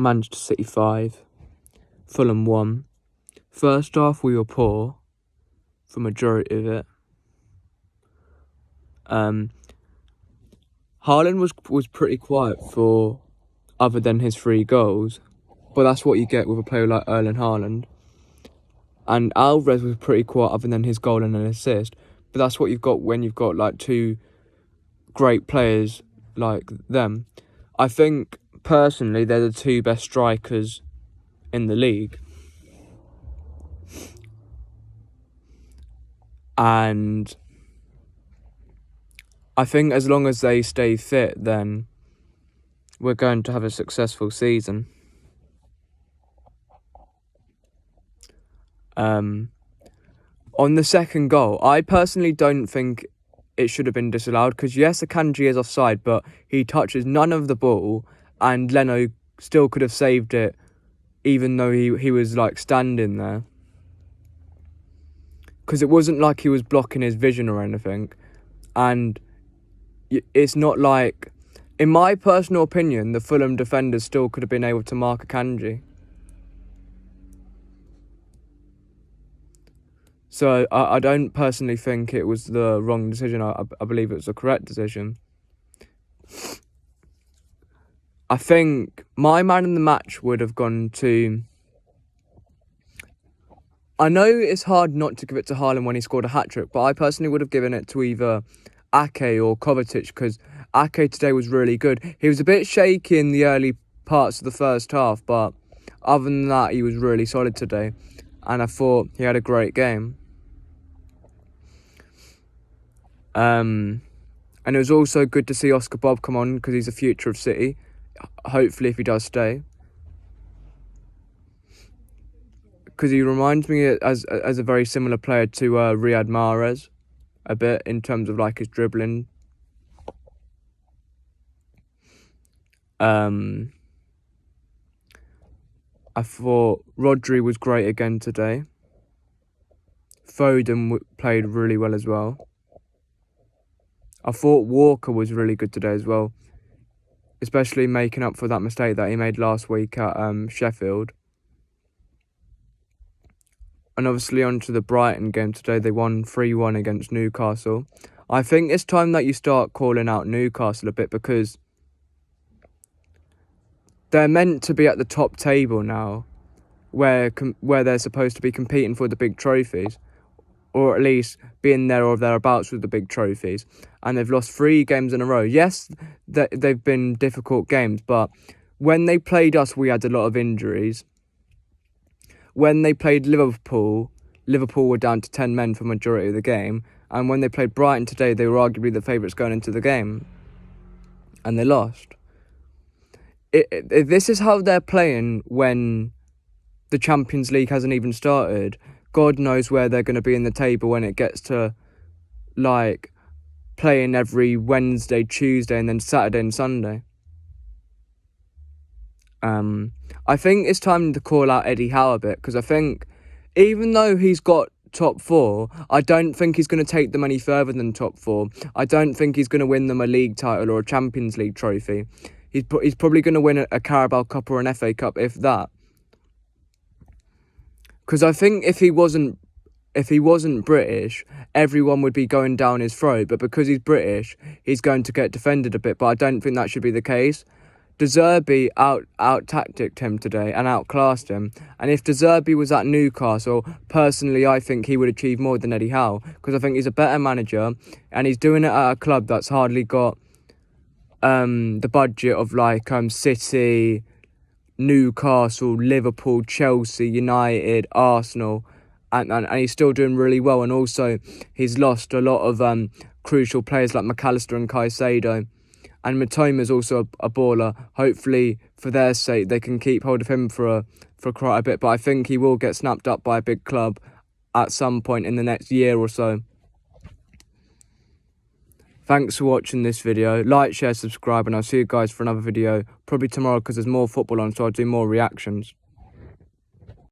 Manchester City 5, Fulham 1. First half we were poor for majority of it. Haaland was pretty quiet for other than his 3 goals, but that's what you get with a player like Erling Haaland. And Alvarez was pretty quiet other than his goal and an assist, but that's what you've got when you've got like 2 great players like them. I think personally they're the 2 best strikers in the league. And I think as long as they stay fit, then we're going to have a successful season. On the second goal, I personally don't think it should have been disallowed because yes, Akanji is offside, but he touches none of the ball and Leno still could have saved it even though he was like standing there. Because it wasn't like he was blocking his vision or anything. And it's not like, in my personal opinion, the Fulham defenders still could have been able to mark Akanji. So I don't personally think it was the wrong decision. I believe it was the correct decision. I think my man in the match would have gone to... I know it's hard not to give it to Haaland when he scored a hat-trick, but I personally would have given it to either Ake or Kovacic because Ake today was really good. He was a bit shaky in the early parts of the first half, but other than that, he was really solid today. And I thought he had a great game. And it was also good to see Oscar Bob come on because he's the future of City. Hopefully, if he does stay. Because he reminds me as a very similar player to Riyad Mahrez a bit in terms of like his dribbling. I thought Rodri was great again today. Foden played really well as well. I thought Walker was really good today as well, especially making up for that mistake that he made last week at Sheffield. And obviously onto the Brighton game today, they won 3-1 against Newcastle. I think it's time that you start calling out Newcastle a bit because they're meant to be at the top table now, where they're supposed to be competing for the big trophies, or at least being there or thereabouts with the big trophies. And they've lost 3 games in a row. Yes, they've been difficult games, but when they played us, we had a lot of injuries. When they played Liverpool were down to 10 men for the majority of the game. And when they played Brighton today, they were arguably the favourites going into the game. And they lost. This is how they're playing when the Champions League hasn't even started. God knows where they're going to be in the table when it gets to, like, playing every Wednesday, Tuesday, and then Saturday and Sunday. I think it's time to call out Eddie Howe a bit, because I think, even though he's got top 4, I don't think he's going to take them any further than top 4. I don't think he's going to win them a league title or a Champions League trophy. He's probably going to win a Carabao Cup or an FA Cup, if that. Because I think if he wasn't British, everyone would be going down his throat. But because he's British, he's going to get defended a bit. But I don't think that should be the case. De Zerbi out-tacticked him today and outclassed him. And if De Zerbi was at Newcastle, personally, I think he would achieve more than Eddie Howe. Because I think he's a better manager. And he's doing it at a club that's hardly got the budget of like City, Newcastle, Liverpool, Chelsea, United, Arsenal, and he's still doing really well. And also, he's lost a lot of crucial players like McAllister and Caicedo. And Mitoma's also a baller. Hopefully, for their sake, they can keep hold of him for quite a bit. But I think he will get snapped up by a big club at some point in the next year or so. Thanks for watching this video. Like, share, subscribe, and I'll see you guys for another video probably tomorrow because there's more football on, so I'll do more reactions.